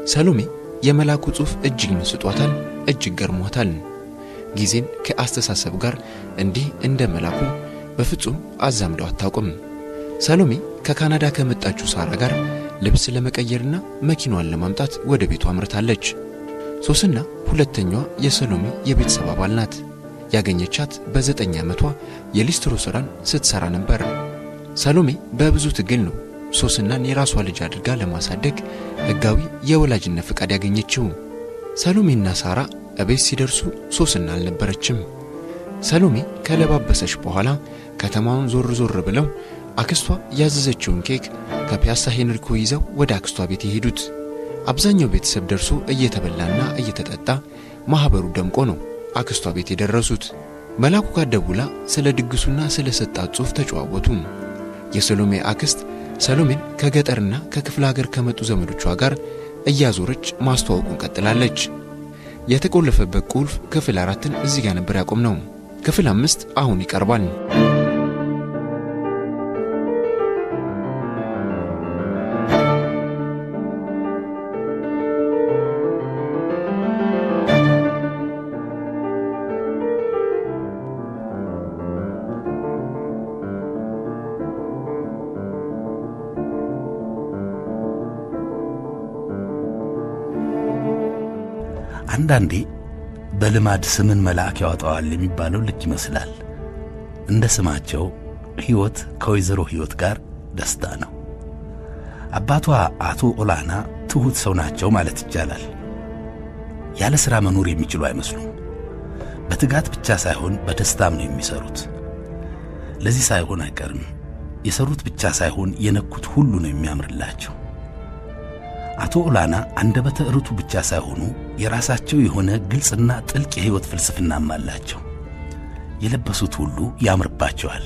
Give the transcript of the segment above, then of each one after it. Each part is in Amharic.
ሰሎሜ የመላኩ ጽሑፍ እጅግ መስጧታል፣ እጅግ ገርሟታል። ጊዜን ከአስተሳሰብ ጋር እንዲህ እንደ መላኩ በፍጹም አዛምደው አታውቅም። ሰሎሜ ከካናዳ ከመጣችው ሳራ ጋር ልብስ ለመቀየርና መኪናዋን ለማምጣት ወደ ቤቷ አምርታለች። ሶስና ሁለተኛዋ የሰሎሜ የቤተሰብ አባል ናት። ያገኘቻት በ9 ዓመቷ የሊስትሮ ስራን ስትሰራ ነበር። ሰሎሜ በብዙ ትግል ነው ሶስናን የራሷ ልጅ አድርጋ ለማሳደግ ህጋዊ የወላጅነት ፍቃድ ያገኘችው። ሰሎሜና ሳራ እቤት ሲደርሱ ሶስና አልነበረችም። ሰሎሜ ከለባበሰች በኋላ ከተማውን ዞር ዞር ብለው አክስቷ ያዘዘችውን ኬክ ከፒያሳ ሄንሪኮ ይዘው ወደ አክስቷ ቤት የሄዱት። አብዛኛው ቤተሰብ ደርሶ እየተበላና እየተጠጣ ማህበሩ ደምቆ ነው አክስቷ ቤት የደረሱት። መላኩ ጋር ደውላ ስለ ድግሱና ስለ ሰጣት ጽሑፍ ተጨዋወቱ። የሰሎሜ አክስት ሰሎሜን ከገጠርና ከክፍለ ሀገር ከመጡ ዘመዶቿ ጋር እያዞረች ማስተዋወቁን ቀጥላለች። የተቆለፈበት ቁልፍ ክፍል 4ን እዚህ ጋር ነበር ያቆምነው። ክፍል 5 አሁን ይቀርባል። አንዳንዴ በልማድ ስምን መልአክ ያወጣዋል የሚባለው ልክ ይመስላል። እንደ ስማቸው ሕይወት ከወይዘሮ ሕይወት ጋር ደስታ ነው። አባቷ አቶ ኦላና ትሁት ሰው ናቸው ማለት ይቻላል። ያለ ሥራ መኖር የሚችሉ አይመስሉም። በትጋት ብቻ ሳይሆን በደስታም ነው የሚሰሩት። ለዚህ ሳይሆን አይቀርም የሰሩት ብቻ ሳይሆን የነኩት ሁሉ ነው የሚያምርላቸው። አቶ ኦላና አንደበተ ርቱ ብቻ ሳይሆኑ የራሳቸው የሆነ ግልጽና ጥልቅ የሕይወት ፍልስፍናም አላቸው። የለበሱት ሁሉ ያምርባቸዋል።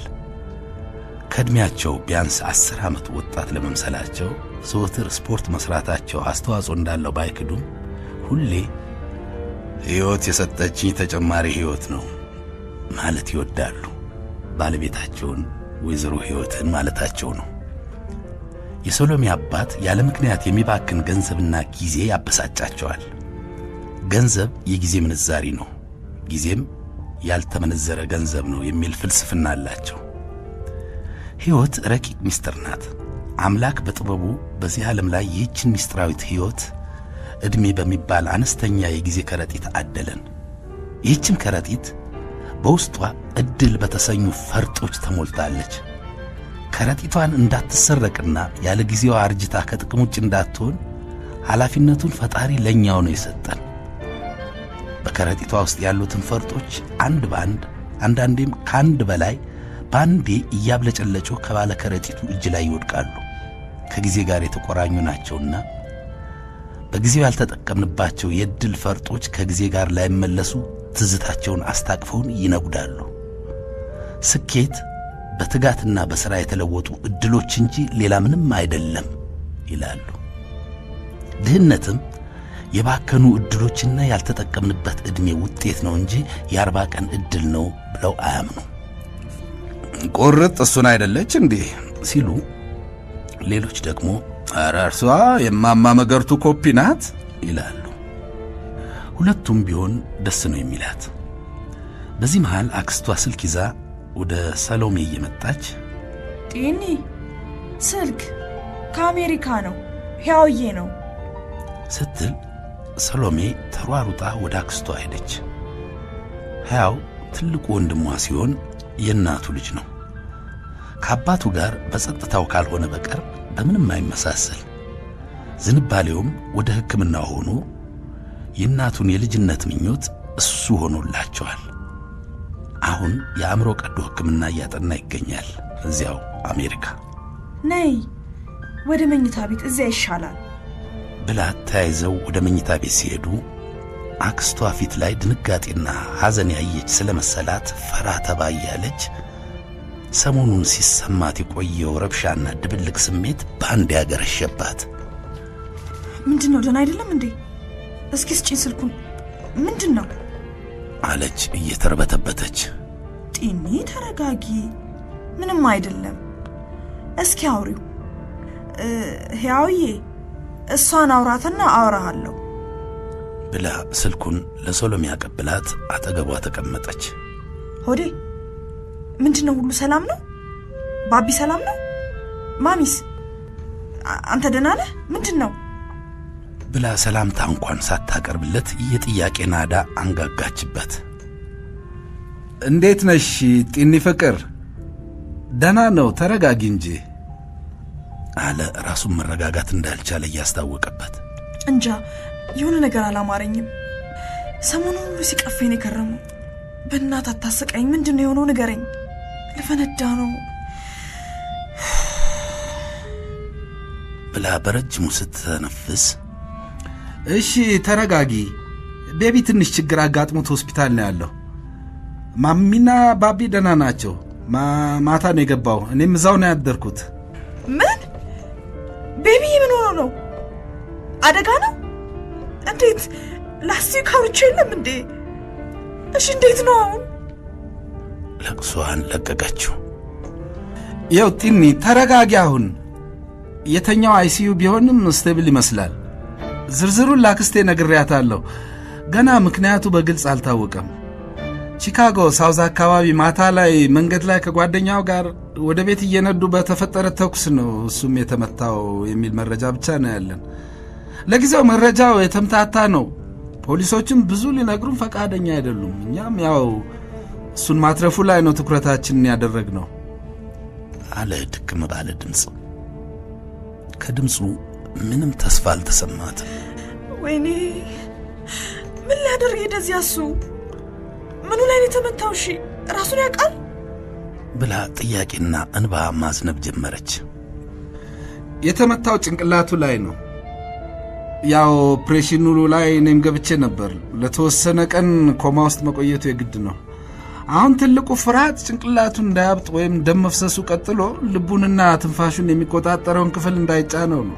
ከዕድሜያቸው ቢያንስ 10 ዓመት ወጣት ለመምሰላቸው ዘወትር ስፖርት መስራታቸው አስተዋጽኦ እንዳለው ባይክዱም ሁሌ ሕይወት የሰጠችኝ ተጨማሪ ሕይወት ነው ማለት ይወዳሉ። ባለቤታቸውን ወይዘሮ ሕይወትን ማለታቸው ነው። የሰሎሜ አባት ያለ ምክንያት የሚባክን ገንዘብና ጊዜ ያበሳጫቸዋል። ገንዘብ የጊዜ ምንዛሪ ነው፣ ጊዜም ያልተመነዘረ ገንዘብ ነው የሚል ፍልስፍና አላቸው። ሕይወት ረቂቅ ምስጢር ናት። አምላክ በጥበቡ በዚህ ዓለም ላይ ይህችን ምስጢራዊት ሕይወት ዕድሜ በሚባል አነስተኛ የጊዜ ከረጢት አደለን። ይህችም ከረጢት በውስጧ ዕድል በተሰኙ ፈርጦች ተሞልታለች። ከረጢቷን እንዳትሰረቅና ያለ ጊዜዋ አርጅታ ከጥቅም ውጭ እንዳትሆን ኃላፊነቱን ፈጣሪ ለኛው ነው የሰጠን። በከረጢቷ ውስጥ ያሉትን ፈርጦች አንድ ባንድ አንዳንዴም ካንድ በላይ ባንዴ እያብለጨለጩ ከባለ ከረጢቱ እጅ ላይ ይወድቃሉ። ከጊዜ ጋር የተቆራኙ ናቸውና በጊዜው ያልተጠቀምንባቸው የዕድል ፈርጦች ከጊዜ ጋር ላይመለሱ ትዝታቸውን አስታቅፈውን ይነጉዳሉ። ስኬት በትጋትና በሥራ የተለወጡ ዕድሎች እንጂ ሌላ ምንም አይደለም ይላሉ። ድህነትም የባከኑ ዕድሎችና ያልተጠቀምንበት ዕድሜ ውጤት ነው እንጂ የ40 ቀን ዕድል ነው ብለው አያምኑ። ቁርጥ እሱን አይደለች እንዴ ሲሉ፣ ሌሎች ደግሞ ኧረ እርሷ የማማ መገርቱ ኮፒ ናት ይላሉ። ሁለቱም ቢሆን ደስ ነው የሚላት። በዚህ መሃል አክስቷ ስልክ ይዛ ወደ ሰሎሜ እየመጣች ጤኒ ስልክ ከአሜሪካ ነው ሕያውዬ ነው ስትል ሰሎሜ ተሯሩጣ ወደ አክስቷ ሄደች። ሕያው ትልቁ ወንድሟ ሲሆን የእናቱ ልጅ ነው። ከአባቱ ጋር በጸጥታው ካልሆነ በቀር በምንም አይመሳሰል። ዝንባሌውም ወደ ሕክምና ሆኖ የእናቱን የልጅነት ምኞት እሱ ሆኖላቸዋል። አሁን የአእምሮ ቀዶ ሕክምና እያጠና ይገኛል እዚያው አሜሪካ። ነይ ወደ መኝታ ቤት እዚያ ይሻላል ብላ ተያይዘው ወደ መኝታ ቤት ሲሄዱ አክስቷ ፊት ላይ ድንጋጤና ሐዘን ያየች ስለመሰላት ፈራ ተባ እያለች ሰሞኑን ሲሰማት የቆየው ረብሻና ድብልቅ ስሜት በአንድ ያገረሸባት። ምንድነው? ደህና አይደለም እንዴ? እስኪ ስጪኝ ስልኩን። ምንድነው? አለች እየተርበተበተች። ጤኒ ተረጋጊ፣ ምንም አይደለም። እስኪ አውሪው። ሕያውዬ እሷን አውራትና አወራሃለሁ ብላ ስልኩን ለሰሎሜ አቀብላት አጠገቧ ተቀመጠች። ሆዴ ምንድነው? ሁሉ ሰላም ነው? ባቢ ሰላም ነው? ማሚስ አንተ ደህና ነህ? ምንድነው? ብላ ሰላምታ እንኳን ሳታቀርብለት የጥያቄ ናዳ አንጋጋችበት። እንዴት ነሽ ጢኒ ፍቅር? ደህና ነው፣ ተረጋጊ እንጂ አለ ራሱን መረጋጋት እንዳልቻለ እያስታወቀበት። እንጃ የሆነ ነገር አላማረኝም። ሰሞኑን ሁሉ ሲቀፈኝ ነው የከረመው። በእናትህ አታስቀኝ። ምንድነው የሆነው? ንገረኝ። ልፈነዳ ነው ብላ በረጅሙ ስትተነፍስ፣ እሺ ተረጋጊ። ቤቢ ትንሽ ችግር አጋጥሞት ሆስፒታል ነው ያለው። ማሚና ባቢ ደህና ናቸው። ማታ ነው የገባው። እኔም እዛው ነው ያደርኩት። ምን? ቤቢ ምን ሆኖ ነው? አደጋ ነው? እንዴት? ላስቲክ አውርቼ የለም እንዴ? እሺ እንዴት ነው አሁን? ለቅሷን ለቀቀችው። ያው ጢኒ ተረጋጊ። አሁን የተኛው አይሲዩ ቢሆንም ስቴብል ይመስላል። ዝርዝሩን ላክስቴ ነግሬያታለሁ። ገና ምክንያቱ በግልጽ አልታወቀም። ቺካጎ ሳውዝ አካባቢ ማታ ላይ መንገድ ላይ ከጓደኛው ጋር ወደ ቤት እየነዱ በተፈጠረ ተኩስ ነው እሱም የተመታው የሚል መረጃ ብቻ ነው ያለን። ለጊዜው መረጃው የተምታታ ነው። ፖሊሶችም ብዙ ሊነግሩን ፈቃደኛ አይደሉም። እኛም ያው እሱን ማትረፉ ላይ ነው ትኩረታችንን ያደረግነው አለ ድክም ባለ ድምፅ። ከድምፁ ምንም ተስፋ አልተሰማትም። ወይኔ ምን ሊያደርግ እንደዚህ ያሱ? ምኑ ላይ ነው የተመታው? እሺ ራሱን ያውቃል ብላ ጥያቄና እንባ ማዝነብ ጀመረች። የተመታው ጭንቅላቱ ላይ ነው። ያው ኦፕሬሽኑ ላይ እኔም ገብቼ ነበር። ለተወሰነ ቀን ኮማ ውስጥ መቆየቱ የግድ ነው። አሁን ትልቁ ፍርሃት ጭንቅላቱን እንዳያብጥ ወይም ደም መፍሰሱ ቀጥሎ ልቡንና ትንፋሹን የሚቆጣጠረውን ክፍል እንዳይጫነው ነው።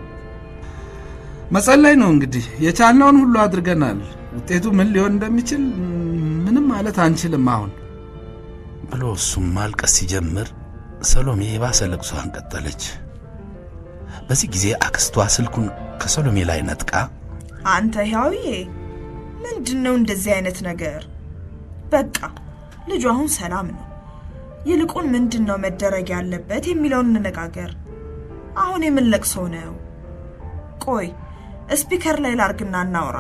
መጸለይ ነው እንግዲህ። የቻልነውን ሁሉ አድርገናል። ውጤቱ ምን ሊሆን እንደሚችል ምንም ማለት አንችልም አሁን ብሎ እሱም ማልቀስ ሲጀምር ሰሎሜ የባሰ ለቅሷን ቀጠለች። በዚህ ጊዜ አክስቷ ስልኩን ከሰሎሜ ላይ ነጥቃ፣ አንተ ያውዬ ምንድነው እንደዚህ አይነት ነገር? በቃ ልጁ አሁን ሰላም ነው። ይልቁን ምንድነው መደረግ ያለበት የሚለውን እንነጋገር። አሁን የምንለቅሶ ነው። ቆይ ስፒከር ላይ ላርግና እናውራ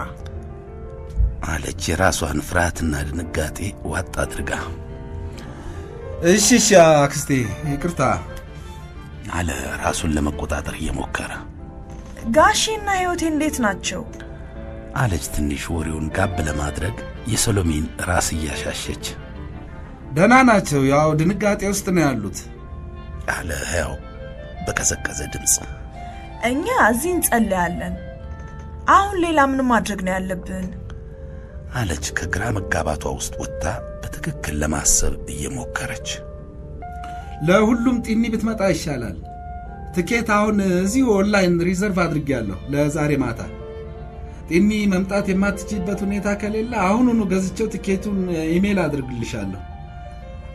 አለች የራሷን ፍርሃትና ድንጋጤ ዋጥ አድርጋ። እሺ አክስቴ ይቅርታ አለ ራሱን ለመቆጣጠር እየሞከረ። ጋሼና ህይወቴ እንዴት ናቸው? አለች ትንሽ ወሬውን ጋብ ለማድረግ የሰሎሜን ራስ እያሻሸች። ደህና ናቸው፣ ያው ድንጋጤ ውስጥ ነው ያሉት አለ ያው በቀዘቀዘ ድምፅ። እኛ እዚህ እንጸልያለን። አሁን ሌላ ምን ማድረግ ነው ያለብን? አለች ከግራ መጋባቷ ውስጥ ወጥታ በትክክል ለማሰብ እየሞከረች። ለሁሉም ጢኒ ብትመጣ ይሻላል። ትኬት አሁን እዚህ ኦንላይን ሪዘርቭ አድርጌያለሁ ለዛሬ ማታ። ጢኒ መምጣት የማትችልበት ሁኔታ ከሌለ አሁኑኑ ገዝቼው ትኬቱን ኢሜል አድርግልሻለሁ።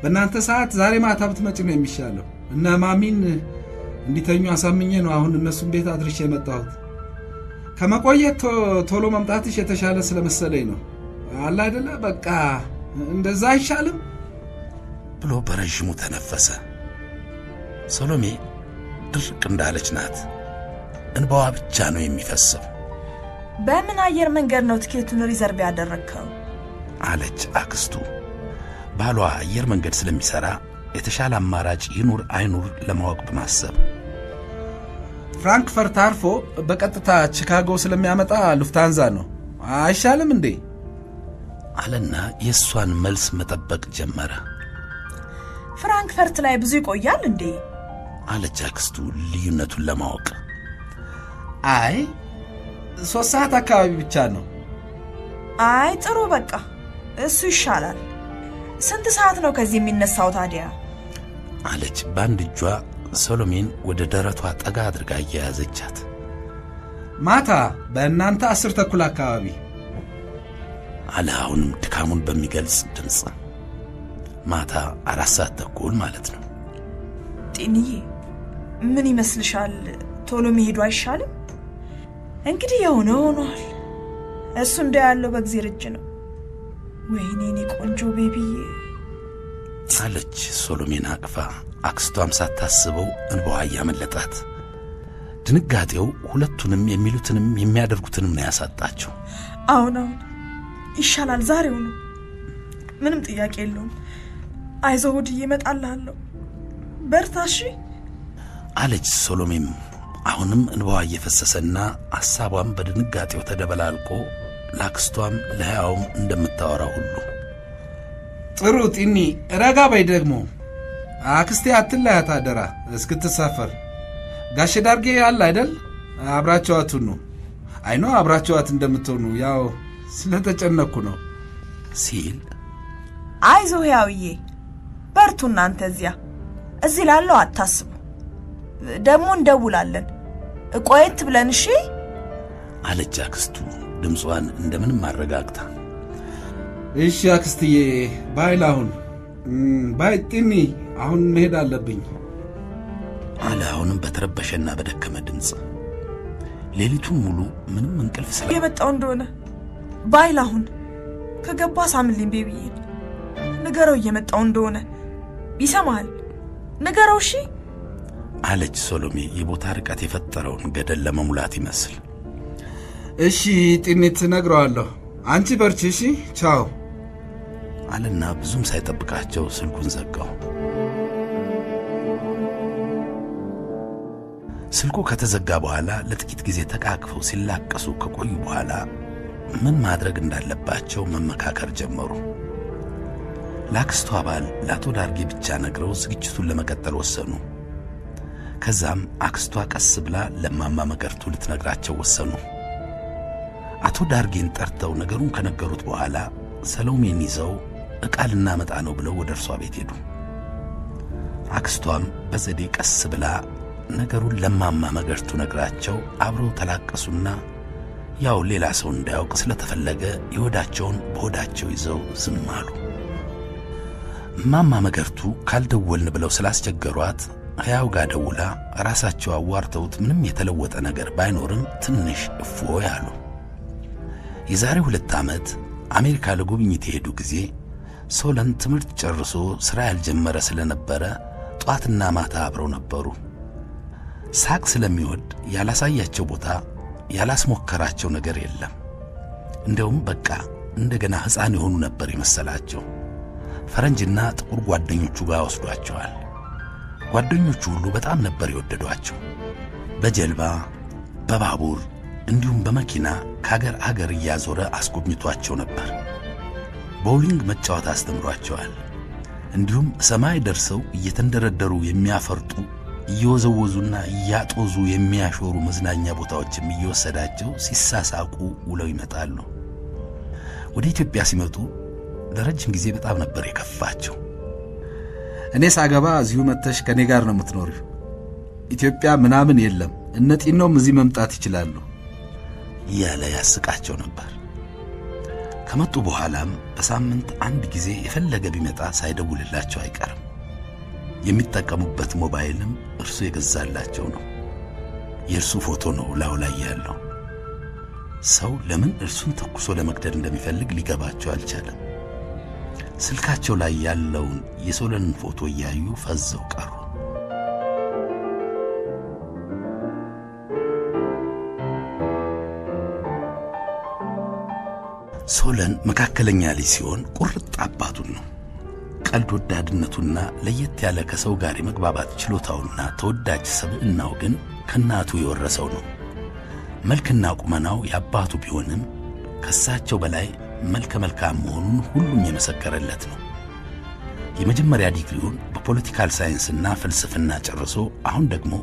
በእናንተ ሰዓት ዛሬ ማታ ብትመጪ ነው የሚሻለው። እና ማሚን እንዲተኙ አሳምኜ ነው አሁን እነሱን ቤት አድርሼ የመጣሁት። ከመቆየት ቶሎ መምጣትሽ የተሻለ ስለመሰለኝ ነው። አለ አይደለ? በቃ እንደዛ አይሻልም ብሎ በረዥሙ ተነፈሰ። ሰሎሜ ድርቅ እንዳለች ናት። እንባዋ ብቻ ነው የሚፈሰው። በምን አየር መንገድ ነው ትኬቱን ሪዘርቭ ያደረግከው? አለች አክስቱ። ባሏ አየር መንገድ ስለሚሰራ የተሻለ አማራጭ ይኑር አይኑር ለማወቅ በማሰብ ፍራንክፈርት አርፎ በቀጥታ ቺካጎ ስለሚያመጣ ሉፍታንዛ ነው አይሻልም እንዴ? አለና የእሷን መልስ መጠበቅ ጀመረ። ፍራንክፈርት ላይ ብዙ ይቆያል እንዴ? አለች አክስቱ ልዩነቱን ለማወቅ። አይ 3 ሰዓት አካባቢ ብቻ ነው። አይ ጥሩ በቃ እሱ ይሻላል። ስንት ሰዓት ነው ከዚህ የሚነሳው ታዲያ? አለች በአንድ እጇ ሰሎሜን ወደ ደረቷ ጠጋ አድርጋ እያያዘቻት። ማታ በእናንተ 10:30 አካባቢ አለ አሁንም ድካሙን በሚገልጽ ድምፅ። ማታ 4:30 ማለት ነው። ጢኒዬ ምን ይመስልሻል? ቶሎ መሄዱ አይሻልም? እንግዲህ የሆነው ሆኗል። እሱ እንዳያለው በእግዚአብሔር እጅ ነው። ወይኔ እኔ ቆንጆ ቤቢዬ አለች ሶሎሜን አቅፋ። አክስቷም ሳታስበው እንባዋ እያመለጣት። ድንጋጤው ሁለቱንም የሚሉትንም የሚያደርጉትንም ነው ያሳጣቸው። አሁን ይሻላል፣ ዛሬው ነው፣ ምንም ጥያቄ የለውም። አይዞህ ወድዬ እመጣልሃለሁ፣ በርታ እሺ አለች ሶሎሜም አሁንም እንባዋ እየፈሰሰና ሐሳቧም በድንጋጤው ተደበላልቆ ላክስቷም ለሕያውም እንደምታወራ ሁሉ። ጥሩ ጢኒ፣ ረጋ በይ ደግሞ አክስቴ አትለያት አደራ እስክትሳፈር። ጋሽ ዳርጌ አለ አይደል? አብራቸዋት ሁኑ። አይኖ አብራቸዋት እንደምትሆኑ ያው ስለተጨነኩ ነው ሲል፣ አይዞህ ሕያውዬ በርቱ እናንተ እዚህ ላለው አታስቡ፣ ደግሞ እንደውላለን፣ ቆየት ብለን እሺ አለች አክስቱ ድምጿን እንደምንም አረጋግታ። እሺ አክስትዬ ባይ፣ ላሁን ባይ ጢኒ፣ አሁን መሄድ አለብኝ አለ አሁንም በተረበሸና በደከመ ድምፅ። ሌሊቱን ሙሉ ምንም እንቅልፍ የመጣው እንደሆነ ባይ፣ ላሁን ከገባ ሳምልኝ ቤቢዬ፣ ንገረው እየመጣው እንደሆነ ይሰማል፣ ንገረው እሺ አለች ሶሎሜ የቦታ ርቀት የፈጠረውን ገደል ለመሙላት ይመስል። እሺ ጢኒት ነግረዋለሁ፣ አንቺ በርቺ እሺ ቻው አለና ብዙም ሳይጠብቃቸው ስልኩን ዘጋው። ስልኩ ከተዘጋ በኋላ ለጥቂት ጊዜ ተቃቅፈው ሲላቀሱ ከቆዩ በኋላ ምን ማድረግ እንዳለባቸው መመካከር ጀመሩ። ላክስቷ ባል ለአቶ ዳርጌ ብቻ ነግረው ዝግጅቱን ለመቀጠል ወሰኑ። ከዛም አክስቷ ቀስ ብላ ለማማ መገርቱ ልትነግራቸው ወሰኑ። አቶ ዳርጌን ጠርተው ነገሩን ከነገሩት በኋላ ሰሎሜን ይዘው ዕቃ ልናመጣ ነው ብለው ወደ እርሷ ቤት ሄዱ። አክስቷም በዘዴ ቀስ ብላ ነገሩን ለማማ መገርቱ ነግራቸው አብረው ተላቀሱና ያው ሌላ ሰው እንዳያውቅ ስለተፈለገ የሆዳቸውን በሆዳቸው ይዘው ዝም አሉ። ማማ መገርቱ ካልደወልን ብለው ስላስቸገሯት ሕያው ጋር ደውላ ራሳቸው አዋርተውት ምንም የተለወጠ ነገር ባይኖርም ትንሽ እፎይ አሉ። የዛሬ 2 ዓመት አሜሪካ ለጉብኝት የሄዱ ጊዜ ሶለን ትምህርት ጨርሶ ሥራ ያልጀመረ ስለነበረ ጧትና ማታ አብረው ነበሩ። ሳቅ ስለሚወድ ያላሳያቸው ቦታ ያላስሞከራቸው ነገር የለም። እንደውም በቃ እንደገና ሕፃን የሆኑ ነበር የመሰላቸው። ፈረንጅና ጥቁር ጓደኞቹ ጋር ወስዷቸዋል። ጓደኞቹ ሁሉ በጣም ነበር የወደዷቸው። በጀልባ በባቡር እንዲሁም በመኪና ከአገር አገር እያዞረ አስጎብኝቷቸው ነበር። ቦውሊንግ መጫወት አስተምሯቸዋል። እንዲሁም ሰማይ ደርሰው እየተንደረደሩ የሚያፈርጡ እየወዘወዙና እያጦዙ የሚያሾሩ መዝናኛ ቦታዎችም እየወሰዳቸው ሲሳሳቁ ውለው ይመጣሉ። ወደ ኢትዮጵያ ሲመጡ ለረጅም ጊዜ በጣም ነበር የከፋቸው። እኔ ሳገባ እዚሁ መተሽ ከኔ ጋር ነው የምትኖሪው፣ ኢትዮጵያ ምናምን የለም፣ እነ ጢኖም እዚህ መምጣት ይችላሉ እያለ ያስቃቸው ነበር። ከመጡ በኋላም በሳምንት 1 ጊዜ የፈለገ ቢመጣ ሳይደውልላቸው አይቀርም። የሚጠቀሙበት ሞባይልም እርሱ የገዛላቸው ነው። የእርሱ ፎቶ ነው ላዩ ላይ ያለው። ሰው ለምን እርሱን ተኩሶ ለመግደል እንደሚፈልግ ሊገባቸው አልቻለም። ስልካቸው ላይ ያለውን የሶለንን ፎቶ እያዩ ፈዘው ቀሩ። ሶለን መካከለኛ ልጅ ሲሆን ቁርጥ አባቱን ነው። ቀልድ ወዳድነቱና ለየት ያለ ከሰው ጋር የመግባባት ችሎታውና ተወዳጅ ሰብዕናው ግን ከናቱ የወረሰው ነው። መልክና ቁመናው ያባቱ ቢሆንም ከሳቸው በላይ መልከ መልካም መሆኑን ሁሉም የመሰከረለት ነው። የመጀመሪያ ዲግሪውን በፖለቲካል ሳይንስና ፍልስፍና ጨርሶ አሁን ደግሞ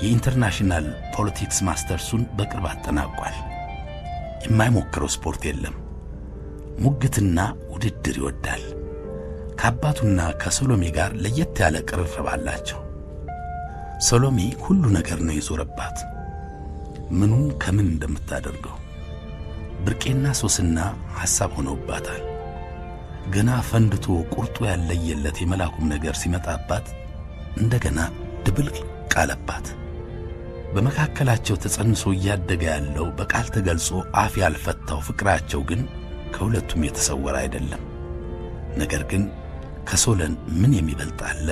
የኢንተርናሽናል ፖለቲክስ ማስተርሱን በቅርብ አጠናቋል። የማይሞክረው ስፖርት የለም። ሙግትና ውድድር ይወዳል። ከአባቱና ከሶሎሜ ጋር ለየት ያለ ቅርርብ አላቸው። ሶሎሜ ሁሉ ነገር ነው የዞረባት፣ ምኑን ከምን እንደምታደርገው። ብርቄና ሶስና ሐሳብ ሆነውባታል። ገና ፈንድቶ ቁርጡ ያለየለት የመላኩም ነገር ሲመጣባት እንደገና ድብልቅ ቃለባት። በመካከላቸው ተጸንሶ እያደገ ያለው በቃል ተገልጾ አፍ ያልፈታው ፍቅራቸው ግን ከሁለቱም የተሰወረ አይደለም። ነገር ግን ከሶለን ምን የሚበልጥ አለ?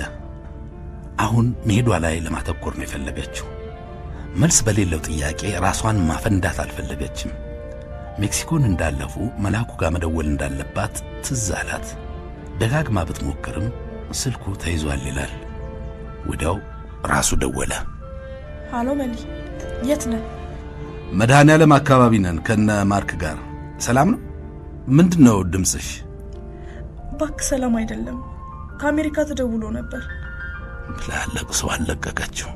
አሁን መሄዷ ላይ ለማተኮር ነው የፈለገችው። መልስ በሌለው ጥያቄ ራሷን ማፈንዳት አልፈለገችም። ሜክሲኮን እንዳለፉ መላኩ ጋር መደወል እንዳለባት ትዝ አላት። ደጋግማ ብትሞክርም ስልኩ ተይዟል ይላል። ወዲያው ራሱ ደወለ። ሃሎ መሊ፣ የት ነህ? መድኃኔዓለም አካባቢ ነን ከነ ማርክ ጋር። ሰላም ነው? ምንድነው ድምፅሽ? እባክህ ሰላም አይደለም። ከአሜሪካ ተደውሎ ነበር ብላ ለቅሶ አለቀቀችው።